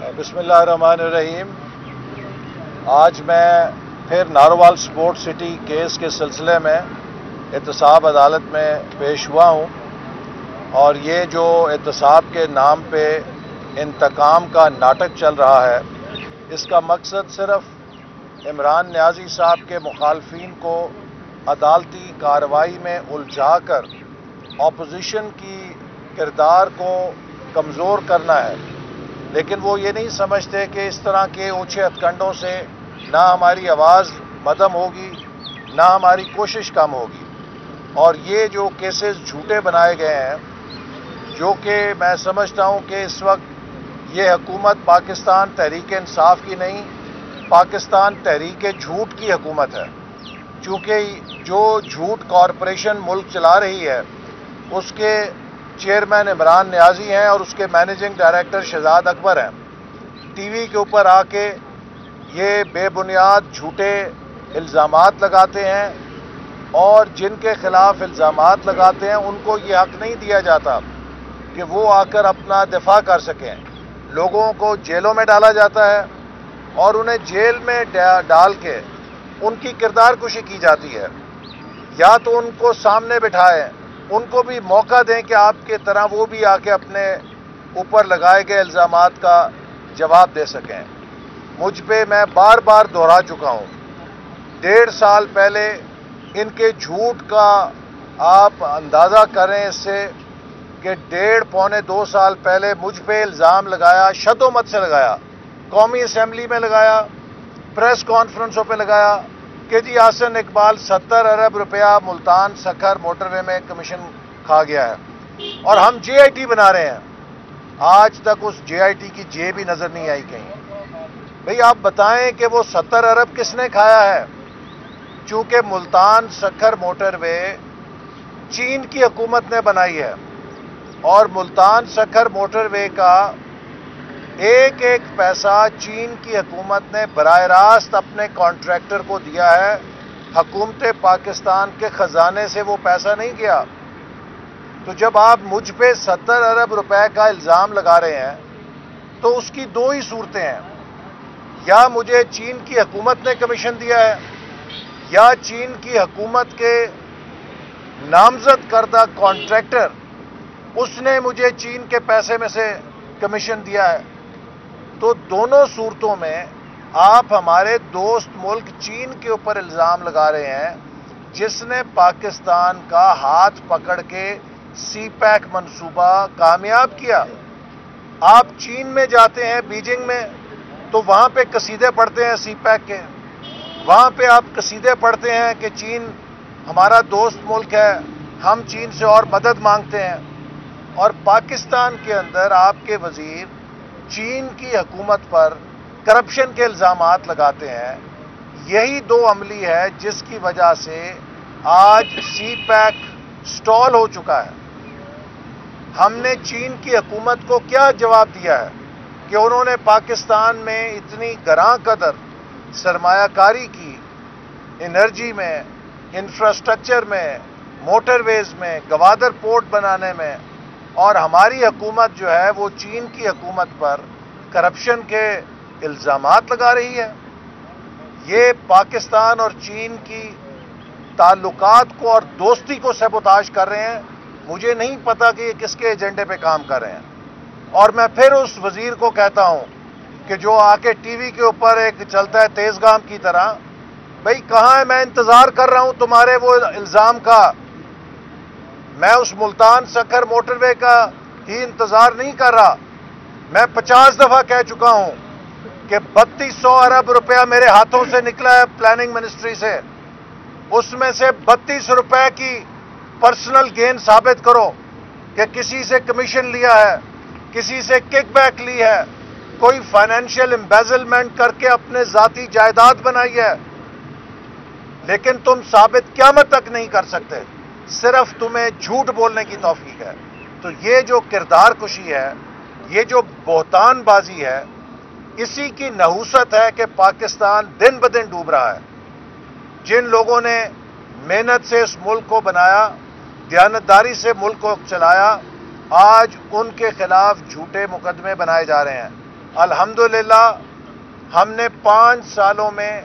बिस्मिल्लाहिर्रहमानिर्रहीम। आज मैं फिर नारोवाल स्पोर्ट सिटी केस के सिलसिले में एहतसाब अदालत में पेश हुआ हूँ और ये जो एहतसाब के नाम पे इंतकाम का नाटक चल रहा है, इसका मकसद सिर्फ इमरान नियाज़ी साहब के मुखालफिन को अदालती कार्रवाई में उलझाकर अपोजिशन की किरदार को कमज़ोर करना है, लेकिन वो ये नहीं समझते कि इस तरह के ऊंचे हथकंडों से ना हमारी आवाज़ मदम होगी, ना हमारी कोशिश कम होगी। और ये जो केसेस झूठे बनाए गए हैं, जो कि मैं समझता हूँ कि इस वक्त ये हुकूमत पाकिस्तान तहरीक इंसाफ की नहीं, पाकिस्तान तहरीक झूठ की हुकूमत है। चूँकि जो झूठ कॉरपोरेशन मुल्क चला रही है, उसके चेयरमैन इमरान नियाज़ी हैं और उसके मैनेजिंग डायरेक्टर शहजाद अकबर हैं। टीवी के ऊपर आके ये बेबुनियाद झूठे इल्ज़ामात लगाते हैं और जिनके ख़िलाफ़ इल्ज़ामात लगाते हैं उनको ये हक़ नहीं दिया जाता कि वो आकर अपना दिफा कर सकें। लोगों को जेलों में डाला जाता है और उन्हें जेल में डाल के उनकी किरदार कुशी की जाती है। या तो उनको सामने बिठाएं, उनको भी मौका दें कि आपके तरह वो भी आके अपने ऊपर लगाए गए इल्ज़ामात का जवाब दे सकें। मुझ पे मैं बार बार दोहरा चुका हूँ, 1.5 साल पहले इनके झूठ का आप अंदाज़ा करें इससे कि 1.5-2 साल पहले मुझ पे इल्ज़ाम लगाया, शदोमत से लगाया, कौमी असम्बली में लगाया, प्रेस कॉन्फ्रेंसों पे लगाया कि जी आसन इकबाल 70 अरब रुपया मुल्तान सखर मोटरवे में कमीशन खा गया है और हम JIT बना रहे हैं। आज तक उस JIT की जे भी नज़र नहीं आई कहीं। भाई आप बताएं कि वो 70 अरब किसने खाया है? चूँकि मुल्तान सखर मोटरवे चीन की हुकूमत ने बनाई है और मुल्तान सखर मोटरवे का एक एक पैसा चीन की हुकूमत ने बराह रास्त अपने कॉन्ट्रैक्टर को दिया है। हुकूमत पाकिस्तान के ख़जाने से वो पैसा नहीं गया। तो जब आप मुझ पे 70 अरब रुपए का इल्ज़ाम लगा रहे हैं तो उसकी 2 ही सूरतें हैं, या मुझे चीन की हुकूमत ने कमीशन दिया है या चीन की हुकूमत के नामजद करदा कॉन्ट्रैक्टर उसने मुझे चीन के पैसे में से कमीशन दिया है। तो दोनों सूरतों में आप हमारे दोस्त मुल्क चीन के ऊपर इल्ज़ाम लगा रहे हैं, जिसने पाकिस्तान का हाथ पकड़ के CPEC मंसूबा कामयाब किया। आप चीन में जाते हैं, बीजिंग में, तो वहाँ पे कसीदे पढ़ते हैं CPEC के, वहाँ पे आप कसीदे पढ़ते हैं कि चीन हमारा दोस्त मुल्क है, हम चीन से और मदद मांगते हैं। और पाकिस्तान के अंदर आपके वज़ीर चीन की हुकूमत पर करप्शन के इल्ज़ामात लगाते हैं। यही 2 अमली है जिसकी वजह से आज CPEC स्टॉल हो चुका है। हमने चीन की हुकूमत को क्या जवाब दिया है कि उन्होंने पाकिस्तान में इतनी गरां कदर सरमायाकारी की, एनर्जी में, इंफ्रास्ट्रक्चर में, मोटरवेज में, गवादर पोर्ट बनाने में, और हमारी हुकूमत जो है वो चीन की हुकूमत पर करप्शन के इल्ज़ामात लगा रही है। ये पाकिस्तान और चीन की ताल्लुकात को और दोस्ती को सबोताज कर रहे हैं। मुझे नहीं पता कि ये किसके एजेंडे पे काम कर रहे हैं। और मैं फिर उस वज़ीर को कहता हूँ कि जो आके टीवी के ऊपर एक चलता है तेज़गाम की तरह, भाई कहाँ है? मैं इंतज़ार कर रहा हूँ तुम्हारे वो इल्ज़ाम का। मैं उस मुल्तान सखर मोटरवे का ही इंतज़ार नहीं कर रहा। मैं 50 दफ़ा कह चुका हूं कि 3200 अरब रुपया मेरे हाथों से निकला है प्लानिंग मिनिस्ट्री से, उसमें से 32 रुपए की पर्सनल गेन साबित करो कि किसी से कमीशन लिया है, किसी से किकबैक ली है, कोई फाइनेंशियल एम्बेजलमेंट करके अपने ज़ाती जायदाद बनाई है। लेकिन तुम साबित क़यामत तक नहीं कर सकते, सिर्फ तुम्हें झूठ बोलने की तौफीक है। तो ये जो किरदार कुशी है, ये जो बोहतानबाजी है, इसी की नहूसत है कि पाकिस्तान दिन ब दिन डूब रहा है। जिन लोगों ने मेहनत से इस मुल्क को बनाया, दयानतदारी से मुल्क को चलाया, आज उनके खिलाफ झूठे मुकदमे बनाए जा रहे हैं। अल्हम्दुलिल्लाह हमने 5 सालों में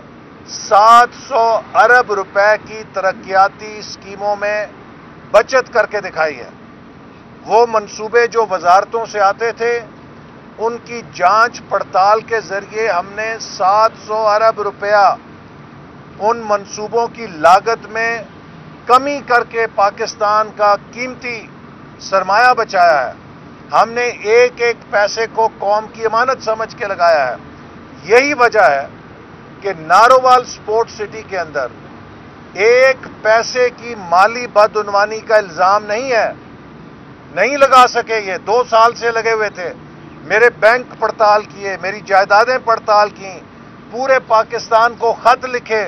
700 अरब रुपए की तरक्याती स्कीमों में बचत करके दिखाई है। वो मंसूबे जो वजारतों से आते थे उनकी जांच पड़ताल के जरिए हमने 700 अरब रुपया उन मंसूबों की लागत में कमी करके पाकिस्तान का कीमती सरमाया बचाया है। हमने एक एक पैसे को कौम की अमानत समझ के लगाया है। यही वजह है कि नारोवाल स्पोर्ट्स सिटी के अंदर एक पैसे की माली बदउनवानी का इल्जाम नहीं है, नहीं लगा सके। ये 2 साल से लगे हुए थे। मेरे बैंक पड़ताल किए, मेरी जायदादें पड़ताल की, पूरे पाकिस्तान को खत लिखे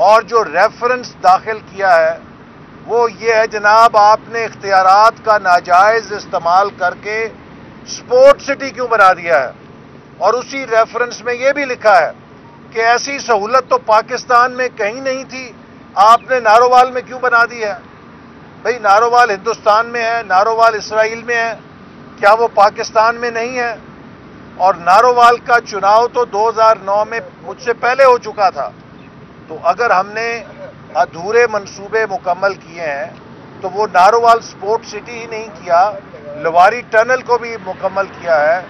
और जो रेफरेंस दाखिल किया है वो ये है, जनाब आपने इख्तियारात का नाजायज इस्तेमाल करके स्पोर्ट सिटी क्यों बना दिया है। और उसी रेफरेंस में ये भी लिखा है कि ऐसी सहूलत तो पाकिस्तान में कहीं नहीं थी, आपने नारोवाल में क्यों बना दी है। भाई नारोवाल हिंदुस्तान में है, नारोवाल इसराइल में है, क्या वो पाकिस्तान में नहीं है। और नारोवाल का चुनाव तो 2009 में मुझसे पहले हो चुका था। तो अगर हमने अधूरे मंसूबे मुकम्मल किए हैं तो वो नारोवाल स्पोर्ट्स सिटी ही नहीं किया, लवारी टनल को भी मुकम्मल किया है,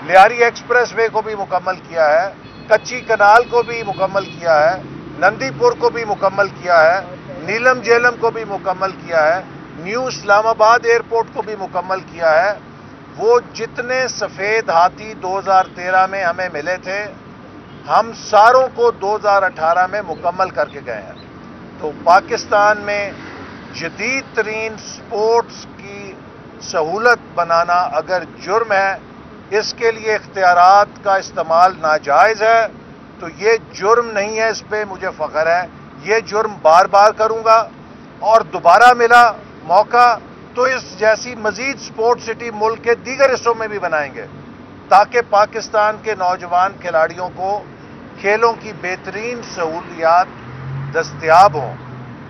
लियारी एक्सप्रेस वे को भी मुकम्मल किया है, कच्ची कनाल को भी मुकम्मल किया है, नंदीपुर को भी मुकम्मल किया है, नीलम जेलम को भी मुकम्मल किया है, न्यू इस्लामाबाद एयरपोर्ट को भी मुकम्मल किया है। वो जितने सफ़ेद हाथी 2013 में हमें मिले थे हम सारों को 2018 में मुकम्मल करके गए हैं। तो पाकिस्तान में जदीद तरीन स्पोर्ट्स की सहूलत बनाना अगर जुर्म है, इसके लिए इख्तियारात का इस्तेमाल नाजायज़ है, तो ये जुर्म नहीं है, इस पे मुझे फ़ख्र है। ये जुर्म बार बार करूँगा और दोबारा मिला मौका तो इस जैसी मज़ीद स्पोर्ट सिटी मुल्क के दीगर हिस्सों में भी बनाएंगे, ताकि पाकिस्तान के नौजवान खिलाड़ियों को खेलों की बेहतरीन सहूलियात दस्तयाब हों।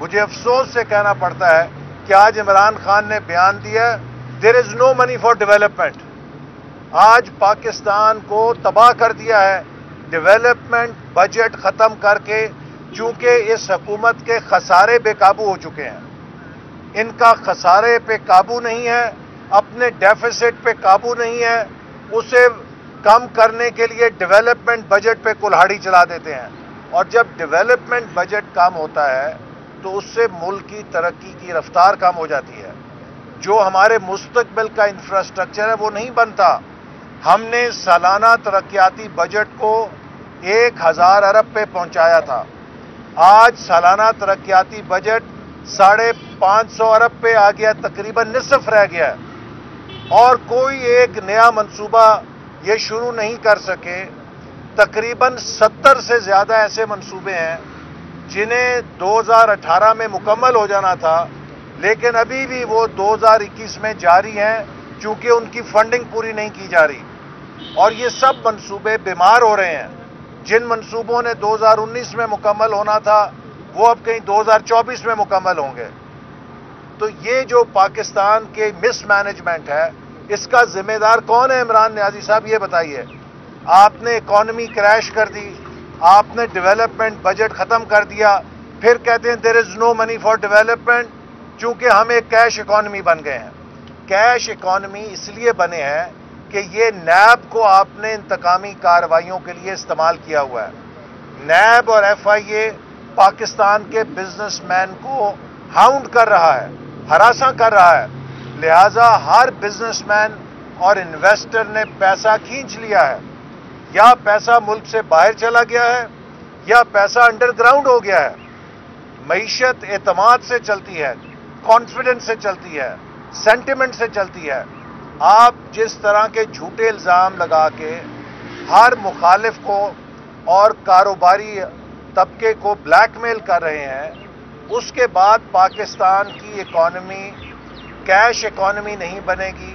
मुझे अफसोस से कहना पड़ता है कि आज इमरान खान ने बयान दिया there is no money for development. आज पाकिस्तान को तबाह कर दिया है डेवलपमेंट बजट ख़त्म करके, चूँकि इस हुकूमत के खसारे बेकाबू हो चुके हैं। इनका खसारे पे काबू नहीं है, अपने डेफिसिट पे काबू नहीं है, उसे कम करने के लिए डेवलपमेंट बजट पे कुल्हाड़ी चला देते हैं। और जब डेवलपमेंट बजट कम होता है तो उससे मुल्क की तरक्की की रफ्तार कम हो जाती है। जो हमारे मुस्तकबिल का इंफ्रास्ट्रक्चर है वो नहीं बनता। हमने सालाना तरक्याती बजट को 1000 अरब पे पहुंचाया था। आज सालाना तरक्याती बजट 550 अरब पे आ गया, तकरीबन निसफ रह गया है और कोई एक नया मंसूबा ये शुरू नहीं कर सके। तकरीबन 70 से ज़्यादा ऐसे मंसूबे हैं जिन्हें 2018 में मुकम्मल हो जाना था, लेकिन अभी भी वो 2021 में जारी हैं, चूँकि उनकी फंडिंग पूरी नहीं की जा रही। और ये सब मंसूबे बीमार हो रहे हैं। जिन मंसूबों ने 2019 में मुकम्मल होना था वो अब कहीं 2024 में मुकम्मल होंगे। तो ये जो पाकिस्तान के मिसमैनेजमेंट है, इसका जिम्मेदार कौन है? इमरान नियाज़ी साहब ये बताइए। आपने इकॉनमी क्रैश कर दी, आपने डेवलपमेंट बजट ख़त्म कर दिया, फिर कहते हैं there is no money for development, चूँकि हम एक कैश इकॉनमी बन गए हैं। कैश इकॉनमी इसलिए बने हैं कि ये नैब को आपने इंतकामी कार्रवाइयों के लिए इस्तेमाल किया हुआ है। नैब और FIA पाकिस्तान के बिजनेसमैन को हाउंड कर रहा है, हरासा कर रहा है। लिहाजा हर बिजनेसमैन और इन्वेस्टर ने पैसा खींच लिया है। या पैसा मुल्क से बाहर चला गया है या पैसा अंडरग्राउंड हो गया है। मईशत एतमाद से चलती है, कॉन्फिडेंस से चलती है, सेंटिमेंट से चलती है। आप जिस तरह के झूठे इल्ज़ाम लगा के हर मुखालिफ को और कारोबारी तबके को ब्लैकमेल कर रहे हैं, उसके बाद पाकिस्तान की इकॉनमी कैश इकॉनमी नहीं बनेगी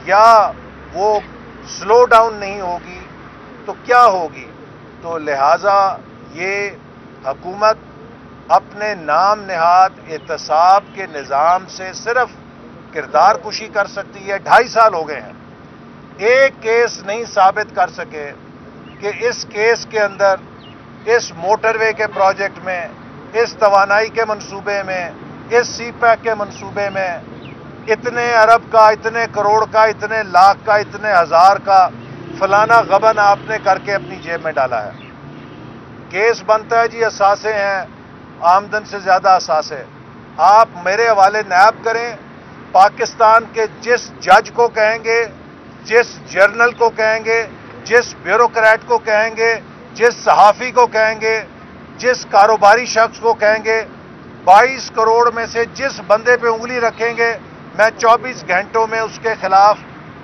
या वो स्लो डाउन नहीं होगी तो क्या होगी? तो लिहाजा ये हुकूमत अपने नाम नहाद एहतसाब के निज़ाम से सिर्फ किरदार कुशी कर सकती है। 2.5 साल हो गए हैं। एक केस नहीं साबित कर सके कि इस केस के अंदर, इस मोटरवे के प्रोजेक्ट में, इस तवानाई के मंसूबे में, इस सी पैक के मंसूबे में इतने अरब का, इतने करोड़ का, इतने लाख का, इतने हजार का फलाना गबन आपने करके अपनी जेब में डाला है। केस बनता है जी, असासे हैं, आमदन से ज्यादा असासे। आप मेरे हवाले नैब करें, पाकिस्तान के जिस जज को कहेंगे, जिस जर्नल को कहेंगे, जिस ब्यूरोक्रेट को कहेंगे, जिस सहाफ़ी को कहेंगे, जिस कारोबारी शख्स को कहेंगे, 22 करोड़ में से जिस बंदे पे उंगली रखेंगे, मैं 24 घंटों में उसके खिलाफ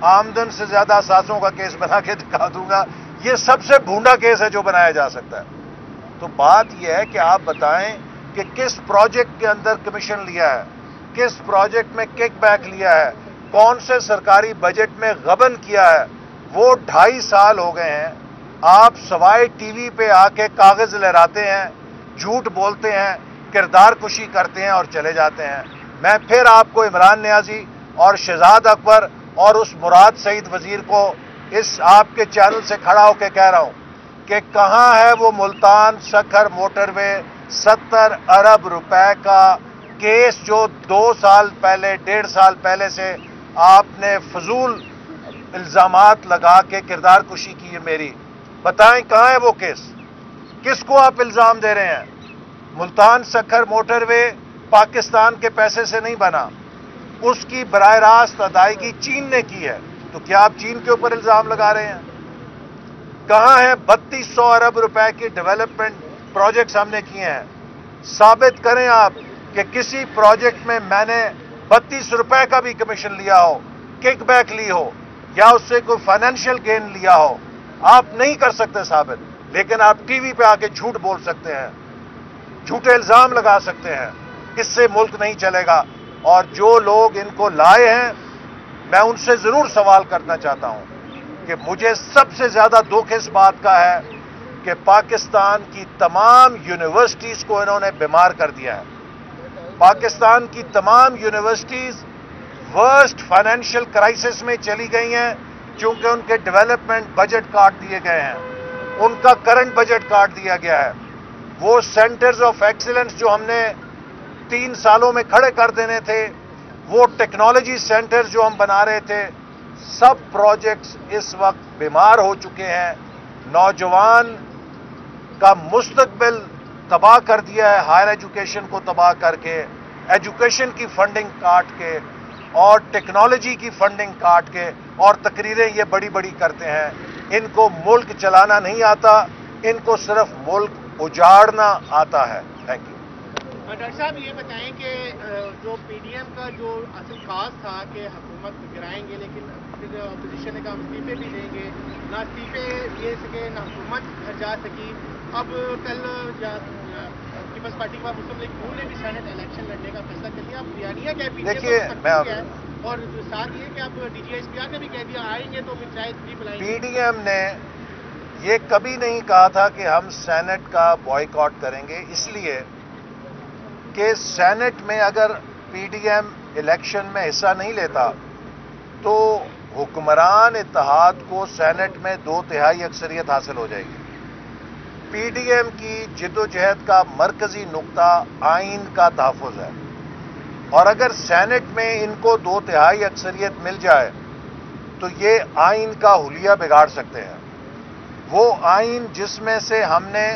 आमदन से ज्यादा असासों का केस बना के दिखा दूंगा। ये सबसे भूंडा केस है जो बनाया जा सकता है। तो बात यह है कि आप बताएं कि किस प्रोजेक्ट के अंदर कमीशन लिया है, किस प्रोजेक्ट में किकबैक लिया है, कौन से सरकारी बजट में गबन किया है। वो 2.5 साल हो गए हैं, आप सवाए टीवी पे आके कागज लहराते हैं, झूठ बोलते हैं, किरदार कुशी करते हैं और चले जाते हैं। मैं फिर आपको इमरान नियाजी और शहजाद अकबर और उस मुराद सईद वजीर को इस आपके चैनल से खड़ा होकर कह रहा हूं कि कहां है वो मुल्तान सखर मोटरवे 70 अरब रुपए का केस जो 2 साल पहले, 1.5 साल पहले से आपने फजूल इल्जामात लगा के किरदार कुशी की है मेरी। बताएं कहां है वो केस, किसको आप इल्जाम दे रहे हैं? मुल्तान सखर मोटरवे पाकिस्तान के पैसे से नहीं बना, उसकी बराह रास्त अदायगी चीन ने की है। तो क्या आप चीन के ऊपर इल्जाम लगा रहे हैं? कहां है 3200 अरब रुपए की डेवलपमेंट प्रोजेक्ट्स हमने किए हैं? साबित करें आप कि किसी प्रोजेक्ट में मैंने 32 रुपए का भी कमीशन लिया हो, किकबैक ली हो या उससे कोई फाइनेंशियल गेन लिया हो। आप नहीं कर सकते साबित, लेकिन आप टीवी पे आके झूठ बोल सकते हैं, झूठे इल्जाम लगा सकते हैं। इससे मुल्क नहीं चलेगा। और जो लोग इनको लाए हैं, मैं उनसे जरूर सवाल करना चाहता हूं कि मुझे सबसे ज्यादा दुख इस बात का है कि पाकिस्तान की तमाम यूनिवर्सिटीज को इन्होंने बीमार कर दिया है। पाकिस्तान की तमाम यूनिवर्सिटीज वर्स्ट फाइनेंशियल क्राइसिस में चली गई हैं क्योंकि उनके डेवलपमेंट बजट काट दिए गए हैं, उनका करंट बजट काट दिया गया है। वो सेंटर्स ऑफ एक्सीलेंस जो हमने 3 सालों में खड़े कर देने थे, वो टेक्नोलॉजी सेंटर्स जो हम बना रहे थे, सब प्रोजेक्ट्स इस वक्त बीमार हो चुके हैं। नौजवान का मुस्तकबिल तबाह कर दिया है, हायर एजुकेशन को तबाह करके, एजुकेशन की फंडिंग काट के और टेक्नोलॉजी की फंडिंग काट के, और तकरीरें ये बड़ी बड़ी करते हैं। इनको मुल्क चलाना नहीं आता, इनको सिर्फ मुल्क उजाड़ना आता है। Thank you. डॉक्टर साहब ये बताएं कि जो पीडीएम का जो असल खास था कि हुकूमत गिराएंगे, लेकिन फिर अपोजिशन ने कहा इस्तीफे भी देंगे, ना इस्तीफे दे सके ना हुकूमत घर जा सकी। अब कल पीपल्स पार्टी के बाद मुस्लिम लीग नून ने भी सेनेट इलेक्शन लड़ने का फैसला कर लिया। अब बयानिया क्या है? देखिए, और साथ ये कि अब डीजीएसपीआर ने भी कह दिया आएंगे तो फिर शायद भी बुलाएंगे। पीडीएम ने ये कभी नहीं कहा था कि हम सेनेट का बॉयकॉट करेंगे, इसलिए कि सेनेट में अगर पीडीएम इलेक्शन में हिस्सा नहीं लेता तो हुक्मरान इत्तेहाद को सेनेट में 2/3 अक्सरियत हासिल हो जाएगी। पीडीएम की जिद्दोजहद का मरकजी नुक्ता आइन का तहफ़्फ़ुज़ है, और अगर सेनेट में इनको 2/3 अक्सरियत मिल जाए तो ये आइन का हुलिया बिगाड़ सकते हैं। वो आइन जिसमें से हमने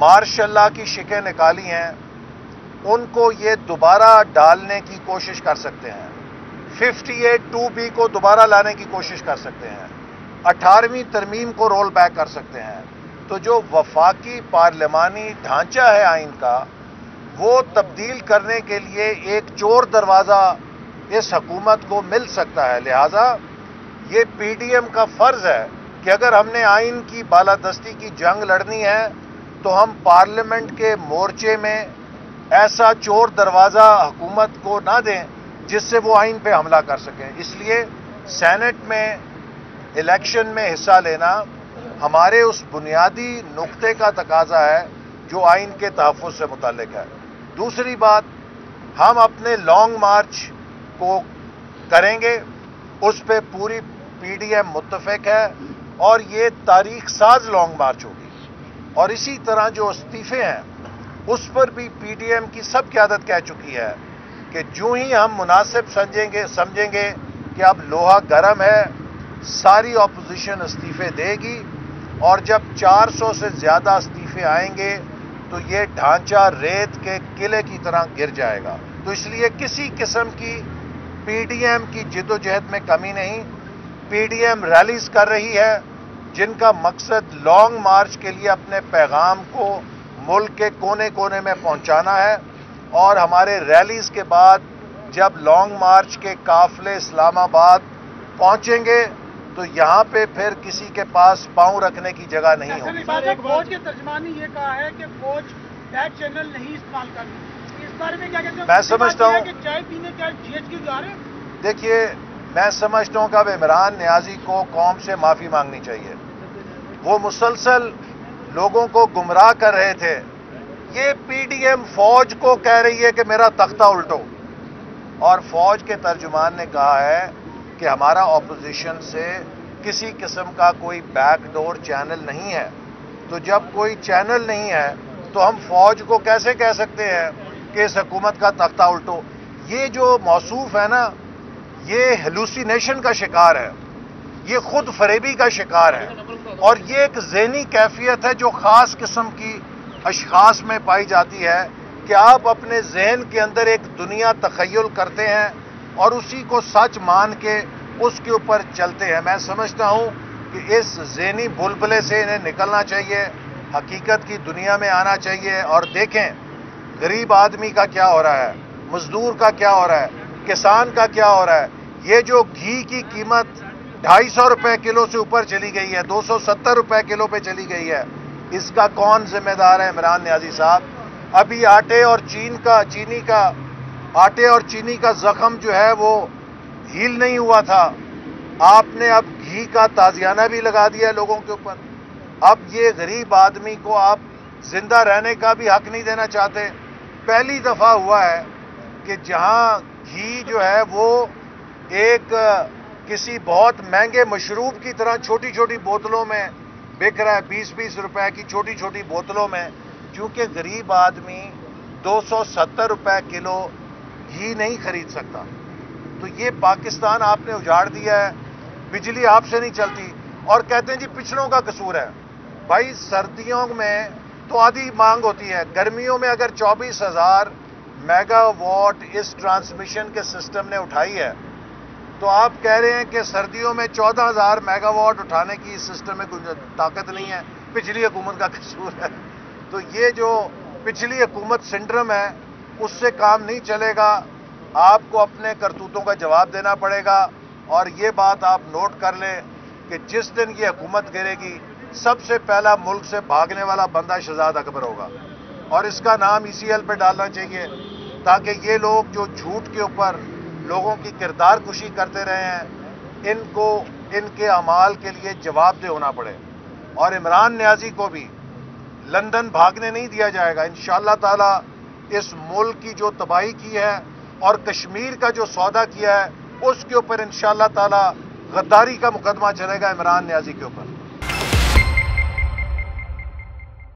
मार्शल लॉ की शिकें निकाली हैं, उनको ये दोबारा डालने की कोशिश कर सकते हैं। 58(2)B को दोबारा लाने की कोशिश कर सकते हैं। 18वीं तरमीम को रोल बैक कर सकते हैं। तो जो वफाकी पार्लिमानी ढांचा है आइन का, वो तब्दील करने के लिए एक चोर दरवाज़ा इस हुकूमत को मिल सकता है। लिहाजा ये पीडीएम का फर्ज है कि अगर हमने आइन की बालादस्ती की जंग लड़नी है तो हम पार्लियामेंट के मोर्चे में ऐसा चोर दरवाज़ा हुकूमत को ना दें जिससे वो आइन पे हमला कर सकें। इसलिए सेनेट में इलेक्शन में हिस्सा लेना हमारे उस बुनियादी नुक्ते का तकाजा है जो आइन के तहफ़्फ़ुज़ से मुताल्लिक है। दूसरी बात, हम अपने लॉन्ग मार्च को करेंगे, उस पे पूरी PDM متفق ہے اور یہ تاریخ ساز لانگ مارچ ہوگی. اور اسی طرح جو استعفے ہیں اس پر بھی PDM کی سب قیادت کہہ چکی ہے کہ جو ہی ہم مناسب سمجھیں گے کہ اب لوہا گرم ہے، ساری اپوزیشن استعفے دے گی، اور جب 400 سے زیادہ استعفے آئیں گے تو یہ ڈھانچہ ریت کے قلعے کی طرح گر جائے گا. تو اس لیے کسی قسم کی PDM کی جد و جہد میں کمی نہیں. PDM ریلیز کر رہی ہے جن کا مقصد لانگ مارچ کے لیے اپنے پیغام کو ملک کے کونے کونے میں پہنچانا ہے. اور ہمارے ریلیز کے بعد جب لانگ مارچ کے قافلے اسلام آباد پہنچیں گے تو یہاں پہ پھر کسی کے پاس پاؤں رکھنے کی جگہ نہیں ہوگی. فوج کے ترجمان نے یہ کہا ہے کہ فوج بیک چینل نہیں استعمال کرنی، اس بارے میں کیا کہتے ہیں؟ میں سمجھتا ہوں کہ چائے پینے کیا GHQ جا رہے ہیں؟ دیکھیے، میں سمجھتا ہوں کہ اب عمران نیازی کو قوم سے معافی مانگنی چاہیے. وہ مسلسل لوگوں کو گمراہ کر رہے تھے. یہ PDM فوج کو کہہ رہی ہے کہ میرا تختہ الٹو، اور فوج کے ترجمان نے کہا ہے کہ ہمارا اپوزیشن سے کسی قسم کا کوئی بیک ڈور چینل نہیں ہے. تو جب کوئی چینل نہیں ہے تو ہم فوج کو کیسے کہہ سکتے ہیں کہ اس حکومت کا تختہ الٹو؟ یہ جو موصوف ہے نا، یہ ہیلوسینیشن کا شکار ہے، یہ خود فریبی کا شکار ہے، اور یہ ایک ذہنی کیفیت ہے جو خاص قسم کی اشخاص میں پائی جاتی ہے کہ آپ اپنے ذہن کے اندر ایک دنیا تخیل کرتے ہیں اور اسی کو سچ مان کے اس کے اوپر چلتے ہیں. میں سمجھتا ہوں کہ اس ذہنی بلبلے سے انہیں نکلنا چاہیے، حقیقت کی دنیا میں آنا چاہیے. اور دیکھیں غریب آدمی کا کیا ہو رہا ہے، مزدور کا کیا ہو رہا ہے، کسان کا کیا ہو رہا ہے. یہ جو گھی کی قیمت 250 روپے کلو سے اوپر چلی گئی ہے، 270 روپے کلو پہ چلی گئی ہے، اس کا کون ذمہ دار ہے؟ عمران نیازی صاحب. ابھی آٹے اور چینی کا زخم جو ہے وہ ہیل نہیں ہوا تھا، آپ نے اب گھی کا تازیانہ بھی لگا دیا ہے لوگوں کے اوپر. اب یہ غریب آدمی کو آپ زندہ رہنے کا بھی حق نہیں دینا چاہتے. پہلی دفعہ ہوا ہے کہ جہاں گھی جو ہے وہ ایک کسی بہت مہنگے مشروب کی طرح چھوٹی چھوٹی بوتلوں میں بک رہا ہے، 20-20 روپے کی چھوٹی چھوٹی بوتلوں میں، کیونکہ غریب آدمی 270 روپے کلو گھی نہیں خرید سکتا. تو یہ پاکستان آپ نے اجاڑ دیا ہے. بجلی آپ سے نہیں چلتی اور کہتے ہیں جی پچھڑوں کا قصور ہے. بھائی سردیوں میں تو آدھی مانگ ہوتی ہے، گرمیوں میں اگر 24,000 میگا واٹ اس ٹرانسمیشن کے سسٹم نے اٹھائی ہے تو آپ کہہ رہے ہیں کہ سردیوں میں 14,000 میگا واٹ اٹھانے کی سسٹم میں کوئی طاقت نہیں ہے، پچھلی حکومت کا قصور ہے. تو یہ جو پچھلی حکومت سنڈرم ہے اس سے کام نہیں چلے گا. آپ کو اپنے کرتوتوں کا جواب دینا پڑے گا. اور یہ بات آپ نوٹ کر لیں کہ جس دن یہ حکومت گرے گی سب سے پہلا ملک سے بھاگنے والا بندہ شہزاد اکبر ہوگا، اور اس کا نام ECL پہ ڈالنا چاہیے تاکہ یہ لوگ جو جھوٹ کے اوپر لوگوں کی کردار کشی کرتے رہے ہیں ان کو ان کے اعمال کے لیے جواب دہ ہونا پڑے. اور عمران نیازی کو بھی لندن بھاگنے نہیں دیا جائے گا. انشاءاللہ تعالی اس ملک کی جو تباہی کی ہے اور کشمیر کا جو سودا کیا ہے اس کے اوپر انشاءاللہ تعالی غداری کا مقدمہ چلے گا عمران نیازی کے اوپر.